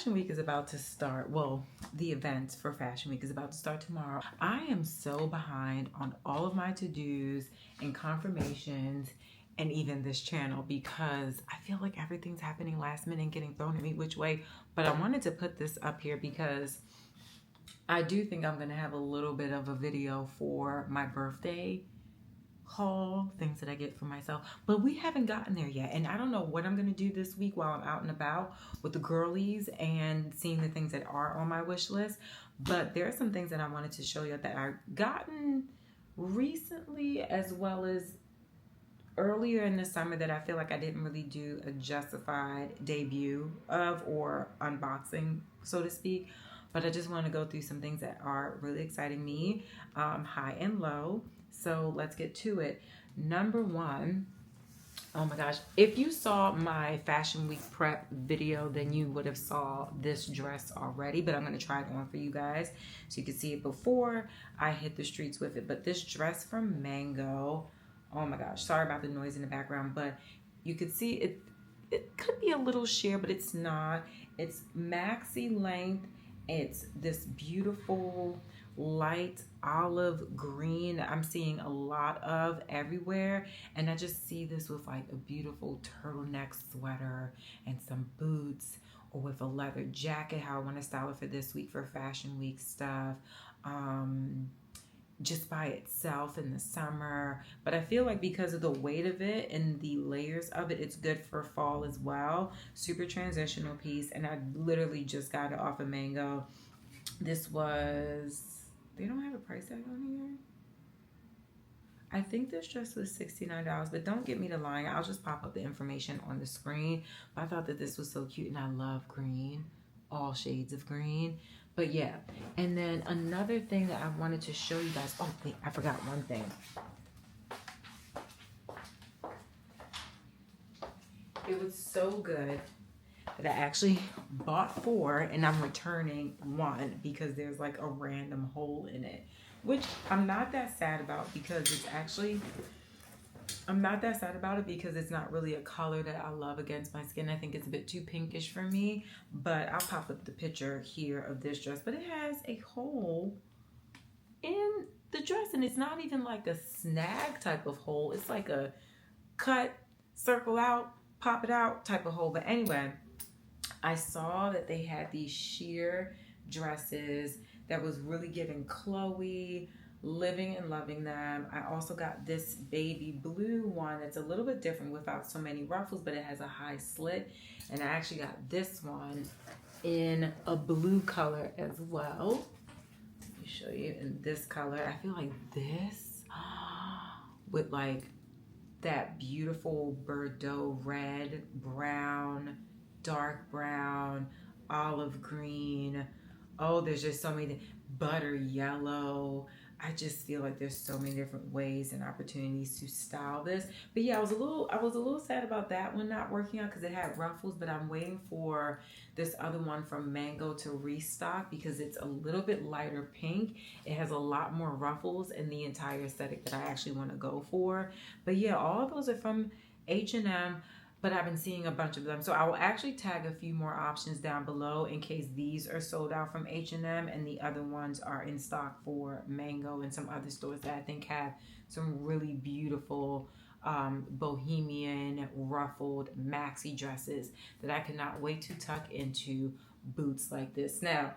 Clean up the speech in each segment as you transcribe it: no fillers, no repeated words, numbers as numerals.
Fashion Week is about to start. Well, the event for Fashion Week is about to start tomorrow. I am so behind on all of my to-dos and confirmations and even this channel because I feel like everything's happening last minute and getting thrown at me which way. But I wanted to put this up here because I do think I'm going to have a little bit of a video for my birthday haul, things that I get for myself, but we haven't gotten there yet, and I don't know what I'm gonna do this week while I'm out and about with the girlies and seeing the things that are on my wish list. But there are some things that I wanted to show you that I've gotten recently as well as earlier in the summer that I feel like I didn't really do a justified debut of or unboxing, so to speak. But I just want to go through some things that are really exciting me, high and low. So let's get to it. Number one, oh my gosh, if you saw my Fashion Week prep video, then you would have saw this dress already, but I'm going to try it on for you guys so you can see it before I hit the streets with it. But this dress from Mango, oh my gosh, sorry about the noise in the background, but you could see it. It could be a little sheer, but it's not. It's maxi length. It's this beautiful light olive green I'm seeing a lot of everywhere, and I just see this with like a beautiful turtleneck sweater and some boots, or with a leather jacket, how I want to style it for this week for Fashion Week stuff, just by itself in the summer. But I feel like because of the weight of it and the layers of it, it's good for fall as well. Super transitional piece, and I literally just got it off of Mango. This was, they don't have a price tag on here. I think this dress was $69, but don't get me to lying. I'll just pop up the information on the screen. But I thought that this was so cute, and I love green, all shades of green. But yeah, and then another thing that I wanted to show you guys. Oh, wait, I forgot one thing. It was so good that I actually bought 4, and I'm returning 1 because there's like a random hole in it, which I'm not that sad about because it's actually, I'm not that sad about it because it's not really a color that I love against my skin. I think it's a bit too pinkish for me, but I'll pop up the picture here of this dress. But it has a hole in the dress, and it's not even like a snag type of hole. It's like a cut, circle out, pop it out type of hole. But anyway, I saw that they had these sheer dresses that was really giving Chloe, living and loving them. I also got this baby blue one that's a little bit different without so many ruffles, but it has a high slit. And I actually got this one in a blue color as well. Let me show you in this color. I feel like this with like that beautiful Bordeaux red, brown, dark brown, olive green. Oh, there's just so many, butter yellow. I just feel like there's so many different ways and opportunities to style this. But yeah, I was a little sad about that one not working out because it had ruffles, but I'm waiting for this other one from Mango to restock because it's a little bit lighter pink. It has a lot more ruffles in the entire aesthetic that I actually want to go for. But yeah, all of those are from H&M. But I've been seeing a bunch of them. So I will actually tag a few more options down below in case these are sold out from H&M and the other ones are in stock for Mango and some other stores that I think have some really beautiful bohemian ruffled maxi dresses that I cannot wait to tuck into boots like this. Now,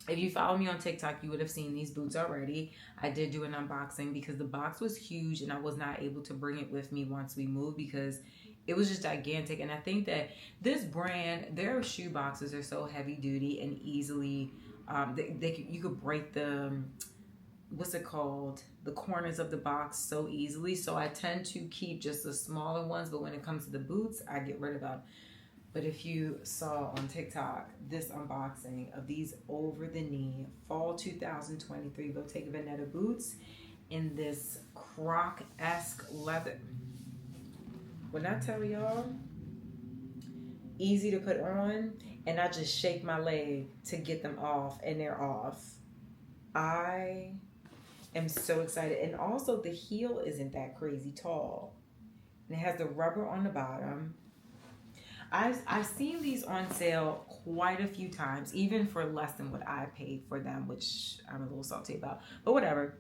if you follow me on TikTok, you would have seen these boots already. I did do an unboxing because the box was huge and I was not able to bring it with me once we moved because it was just gigantic. And I think that this brand, their shoe boxes are so heavy duty and easily, you could break the, what's it called? The corners of the box so easily. So I tend to keep just the smaller ones, but when it comes to the boots, I get rid of them. But if you saw on TikTok this unboxing of these over the knee fall 2023 Bottega Veneta boots in this croc-esque leather. When I tell y'all, easy to put on, and I just shake my leg to get them off, and they're off. I am so excited. And also the heel isn't that crazy tall. And it has the rubber on the bottom. I've seen these on sale quite a few times, even for less than what I paid for them, which I'm a little salty about. But whatever,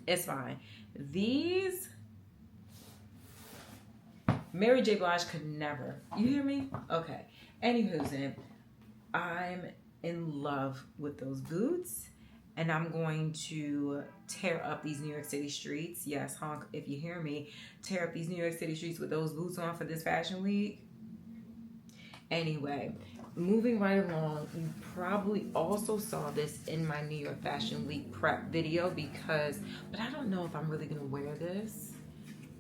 it's fine. These, Mary J. Blige could never. You hear me? Okay. Anywho's, I'm in love with those boots. And I'm going to tear up these New York City streets. Yes, honk, if you hear me. Tear up these New York City streets with those boots on for this fashion week. Anyway, moving right along, you probably also saw this in my New York Fashion Week prep video but I don't know if I'm really gonna wear this.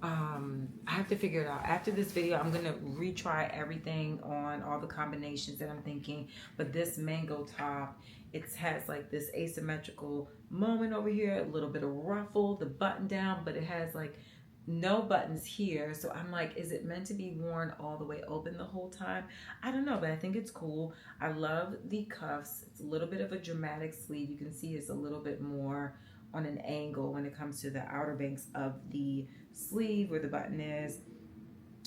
I have to figure it out. After this video, I'm gonna retry everything on all the combinations that I'm thinking. But this mango top, it has like this asymmetrical moment over here, a little bit of ruffle, the button down, but it has like no buttons here. So I'm like, is it meant to be worn all the way open the whole time? I don't know, but I think it's cool. I love the cuffs. It's a little bit of a dramatic sleeve. You can see it's a little bit more on an angle when it comes to the outer banks of the sleeve where the button is.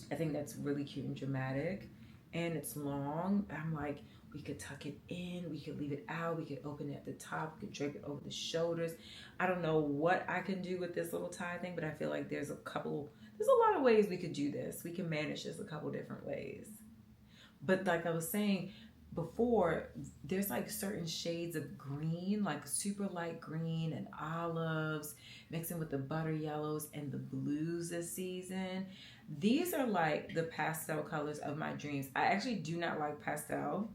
I think that's really cute and dramatic. And it's long. I'm like, we could tuck it in, we could leave it out, we could open it at the top, we could drape it over the shoulders. I don't know what I can do with this little tie thing, but I feel like there's a lot of ways we could do this. We can manage this a couple different ways. But like I was saying before, there's like certain shades of green, like super light green and olives, mixing with the butter yellows and the blues this season. These are like the pastel colors of my dreams. I actually do not like pastel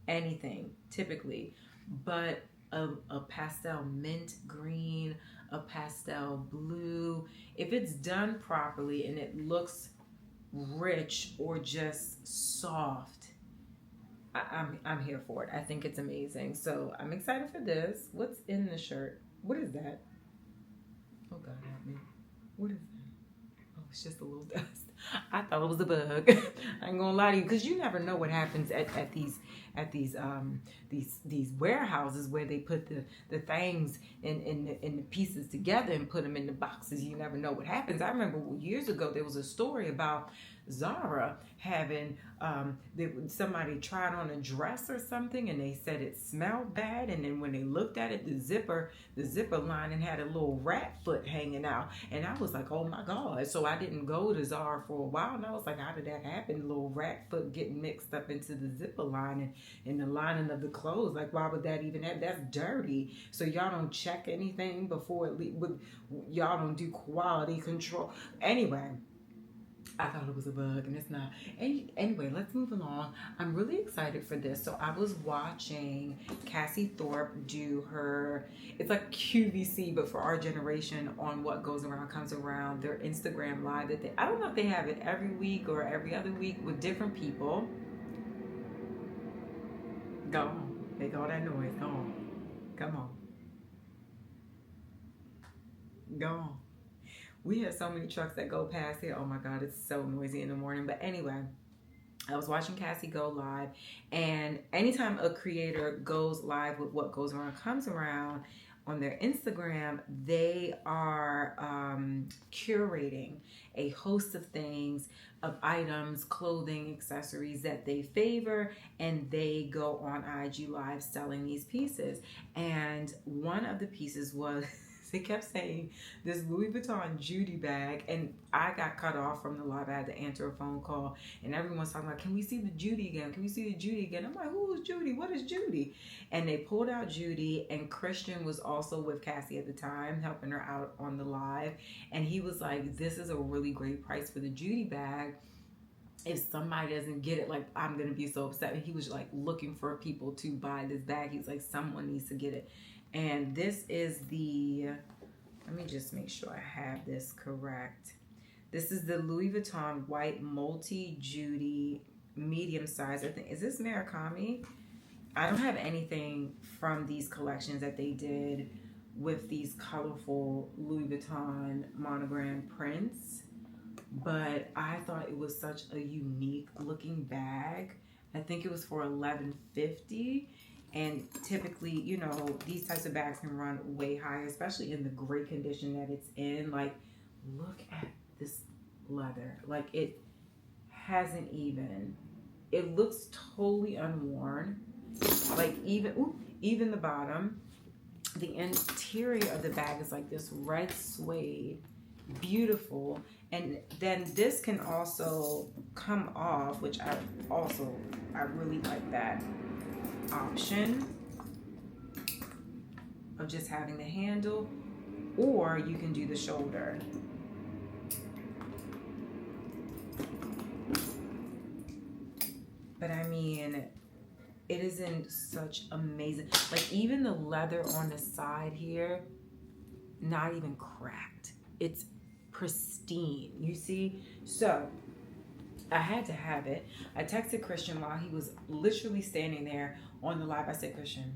anything typically, but a pastel mint green, a pastel blue, if it's done properly and it looks rich or just soft, I'm here for it. I think it's amazing. So I'm excited for this. What's in the shirt? What is that? Oh God, help me. What is that? Oh, it's just a little dust. I thought it was a bug. I ain't gonna lie to you, because you never know what happens at these warehouses where they put the things in the pieces together and put them in the boxes. You never know what happens. I remember years ago there was a story about Zara having somebody tried on a dress or something and they said it smelled bad, and then when they looked at it, the zipper lining had a little rat foot hanging out, and I was like, oh my God. So I didn't go to Zara for a while, and I was like, how did that happen? The little rat foot getting mixed up into the zipper lining and the lining of the clothes. Like, why would that even happen? That's dirty. So y'all don't check anything before y'all don't do quality control. Anyway, I thought it was a bug, and it's not. Anyway, let's move along. I'm really excited for this. So I was watching Cassie Thorpe do her, it's like QVC, but for our generation, on What Goes Around Comes Around, their Instagram live that I don't know if they have it every week or every other week with different people. Go on. Make all that noise. Go on. Come on. Go on. We have so many trucks that go past here. Oh my God, it's so noisy in the morning. But anyway, I was watching Cassie go live, and anytime a creator goes live with What Goes Around Comes Around on their Instagram, they are curating a host of things, of items, clothing, accessories that they favor, and they go on IG Live selling these pieces. And one of the pieces was, they kept saying this Louis Vuitton Judy bag, and I got cut off from the live. I had to answer a phone call, and everyone's talking about, can we see the Judy again? Can we see the Judy again? I'm like, who is Judy? What is Judy? And they pulled out Judy, and Christian was also with Cassie at the time, helping her out on the live. And he was like, this is a really great price for the Judy bag. If somebody doesn't get it, like, I'm going to be so upset. And he was like looking for people to buy this bag. He's like, someone needs to get it. And this is the, let me just make sure I have this correct. This is the Louis Vuitton white multi-Judy medium size. I think, is this Murakami? I don't have anything from these collections that they did with these colorful Louis Vuitton monogram prints, but I thought it was such a unique looking bag. I think it was for $11.50. And typically, you know, these types of bags can run way higher, especially in the great condition that it's in. Like, look at this leather. Like, it hasn't even it looks totally unworn. Like even the bottom. The interior of the bag is like this red suede, beautiful. And then this can also come off, which I really like that option of just having the handle, or you can do the shoulder. But I mean, it is in such amazing, like even the leather on the side here, not even cracked. It's pristine, you see? So I had to have it. I texted Christian while he was literally standing there on the live. I said, Christian,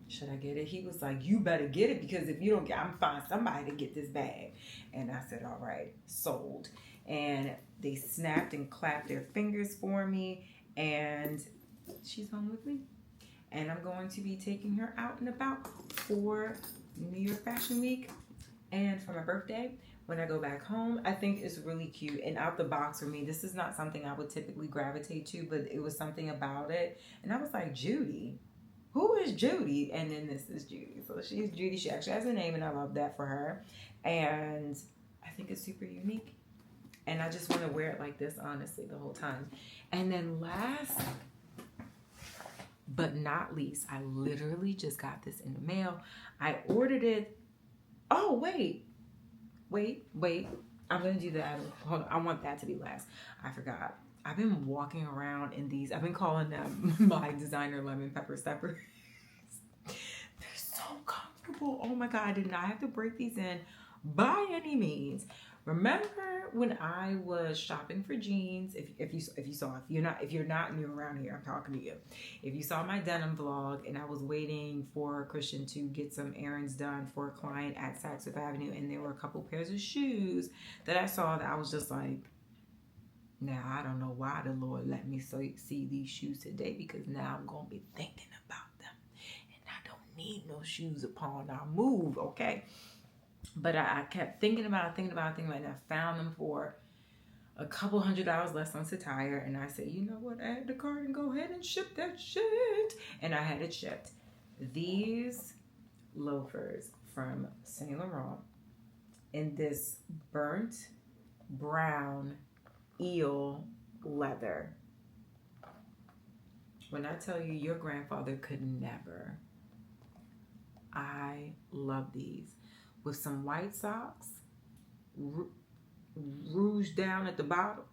should I get it? He was like, you better get it, because if you don't get, I'm find somebody to get this bag. And I said, all right, sold. And they snapped and clapped their fingers for me, and she's home with me. And I'm going to be taking her out and about for New York Fashion Week and for my birthday. When I go back home, I think it's really cute and out the box for me. This is not something I would typically gravitate to, but it was something about it. And I was like, Judy, who is Judy? And then this is Judy. So she's Judy. She actually has a name, and I love that for her. And I think it's super unique. And I just want to wear it like this, honestly, the whole time. And then last but not least, I literally just got this in the mail. I ordered it. Oh, wait. I'm going to do that. Hold on. I want that to be last. I forgot. I've been walking around in these. I've been calling them my designer lemon pepper steppers. They're so comfortable. Oh my God. I did not have to break these in by any means. Remember when I was shopping for jeans? If you're not new around here, I'm talking to you. If you saw my denim vlog, and I was waiting for Christian to get some errands done for a client at Saks Fifth Avenue, and there were a couple pairs of shoes that I saw that I was just like, now I don't know why the Lord let me see these shoes today, because now I'm gonna be thinking about them, and I don't need no shoes upon our move, okay? But I kept thinking about it, and I found them for a couple $100 less on Satire. And I said, you know what? Add the card and go ahead and ship that shit. And I had it shipped. These loafers from Saint Laurent in this burnt brown eel leather. When I tell you, your grandfather could never. I love these. With some white socks, rouge down at the bottom,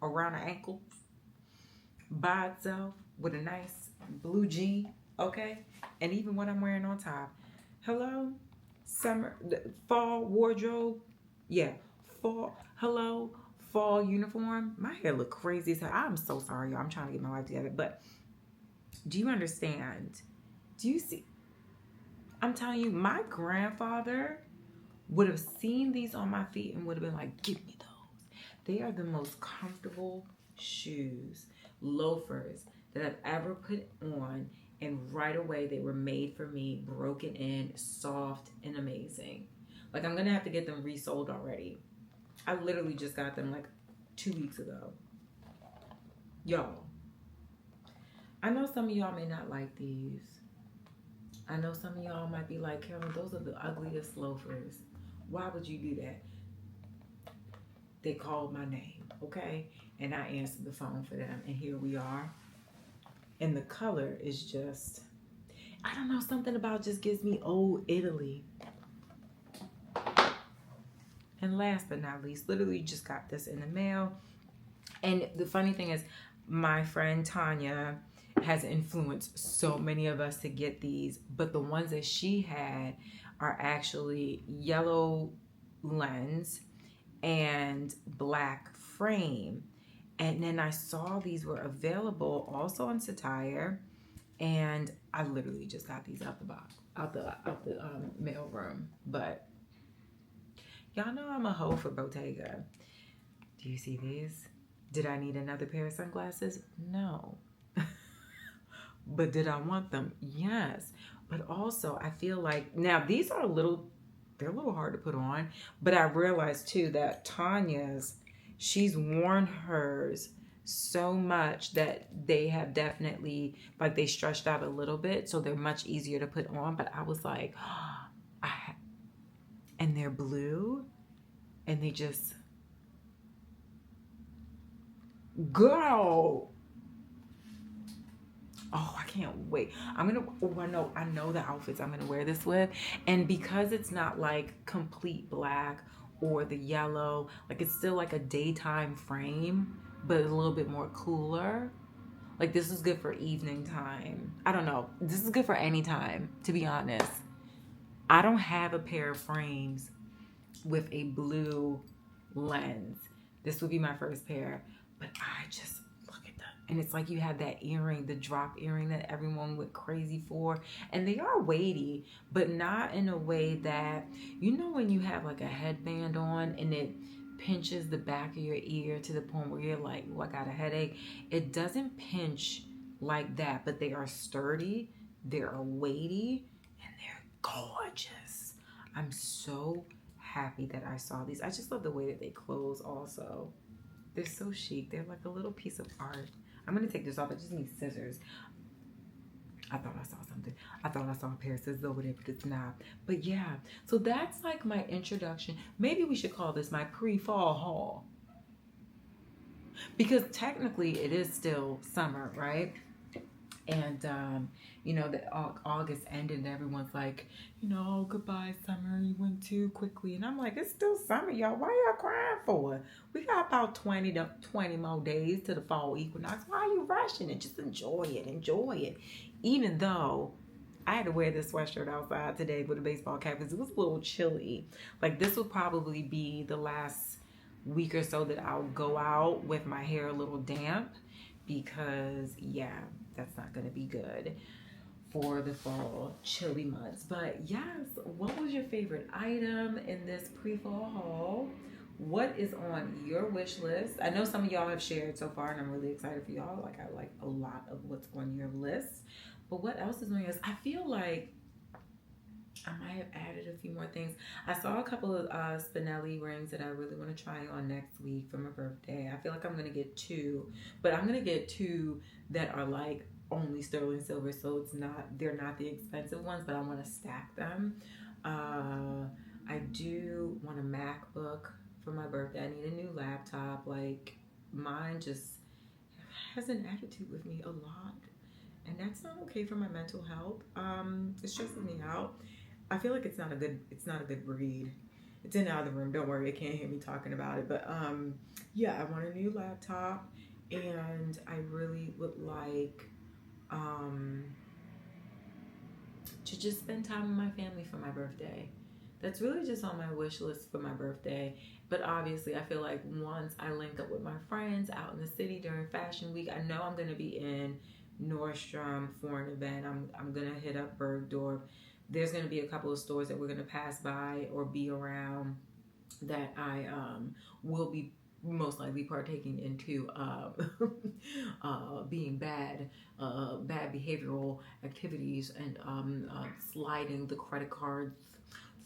around the ankles, by itself, with a nice blue jean, okay? And even what I'm wearing on top. Hello? Summer, fall wardrobe. Yeah, fall uniform. My hair look crazy as hell. I'm so sorry, y'all. I'm trying to get my life together. But do you understand? Do you see? I'm telling you, my grandfather would have seen these on my feet and would have been like, give me those. They are the most comfortable shoes, loafers, that I've ever put on, and right away they were made for me, broken in, soft, and amazing. Like, I'm gonna have to get them resold already. I literally just got them like 2 weeks ago. Y'all, I know some of y'all may not like these. I know some of y'all might be like, Carolyn, those are the ugliest loafers. Why would you do that? They called my name, okay? And I answered the phone for them, and here we are. And the color is just, I don't know, something about just gives me old Italy. And last but not least, literally just got this in the mail. And the funny thing is, my friend Tanya has influenced so many of us to get these, but the ones that she had are actually yellow lens and black frame. And then I saw these were available also on Satire, and I literally just got these out the box, out the mail room. But y'all know I'm a hoe for Bottega. Do you see these? Did I need another pair of sunglasses? No. But did I want them? Yes. But also, I feel like, now these are they're a little hard to put on, but I realized too that Tanya's, she's worn hers so much that they have definitely, like, they stretched out a little bit, so they're much easier to put on. But I was like, and they're blue, and they just, girl, oh, I can't wait. I know the outfits I'm gonna wear this with. And because it's not like complete black or the yellow, like it's still like a daytime frame, but a little bit more cooler. Like this is good for evening time. I don't know. This is good for any time, to be honest. I don't have a pair of frames with a blue lens. This would be my first pair, but I just look at them. And it's like you have that earring, the drop earring that everyone went crazy for. And they are weighty, but not in a way that, you know, when you have like a headband on and it pinches the back of your ear to the point where you're like, oh, I got a headache. It doesn't pinch like that, but they are sturdy, they're weighty, and they're gorgeous. I'm so happy that I saw these. I just love the way that they close also. They're so chic. They're like a little piece of art. I'm gonna take this off. I just need scissors. I thought I saw something. I thought I saw a pair of scissors over there, but it's not. But yeah, so that's like my introduction. Maybe we should call this my pre-fall haul. Because technically it is still summer, right? And, you know, the August ended and everyone's like, you know, goodbye summer, you went too quickly. And I'm like, it's still summer, y'all. Why y'all crying for? We got about 20 more days to the fall equinox. Why are you rushing it? Just enjoy it. Enjoy it. Even though I had to wear this sweatshirt outside today with a baseball cap because it was a little chilly. Like this will probably be the last week or so that I'll go out with my hair a little damp because, yeah, that's not going to be good for the fall chilly months. But yes, what was your favorite item in this pre-fall haul? What is on your wish list? I know some of y'all have shared so far and I'm really excited for y'all. Like I like a lot of what's on your list. But what else is on yours? I feel like I might have added a few more things. I saw a couple of Spinelli rings that I really want to try on next week for my birthday. I feel like I'm going to get two, but I'm going to get two that are like only sterling silver, so they're not the expensive ones, but I want to stack them. I do want a MacBook for my birthday. I need a new laptop. Like mine just has an attitude with me a lot, and that's not okay for my mental health. It stresses me out. I feel like it's not a good breed. It's in the other room. Don't worry, it can't hear me talking about it. But yeah, I want a new laptop, and I really would like to just spend time with my family for my birthday. That's really just on my wish list for my birthday. But obviously, I feel like once I link up with my friends out in the city during Fashion Week, I know I'm going to be in Nordstrom for an event. I'm going to hit up Bergdorf. There's going to be a couple of stores that we're going to pass by or be around that I will be most likely partaking into being bad behavioral activities and sliding the credit cards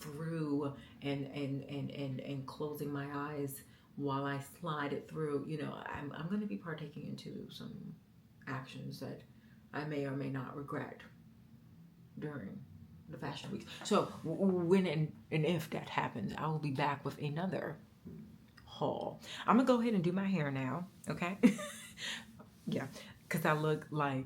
through and closing my eyes while I slide it through. You know, I'm going to be partaking into some actions that I may or may not regret during the Fashion Week. So when and if that happens, I will be back with another haul. I'm gonna go ahead and do my hair now, okay? Yeah, because I look like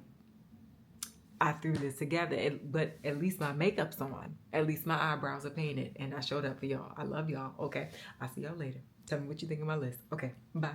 I threw this together, but at least my makeup's on. At least my eyebrows are painted, and I showed up for y'all. I love y'all, okay? I'll see y'all later. Tell me what you think of my list. Okay, bye.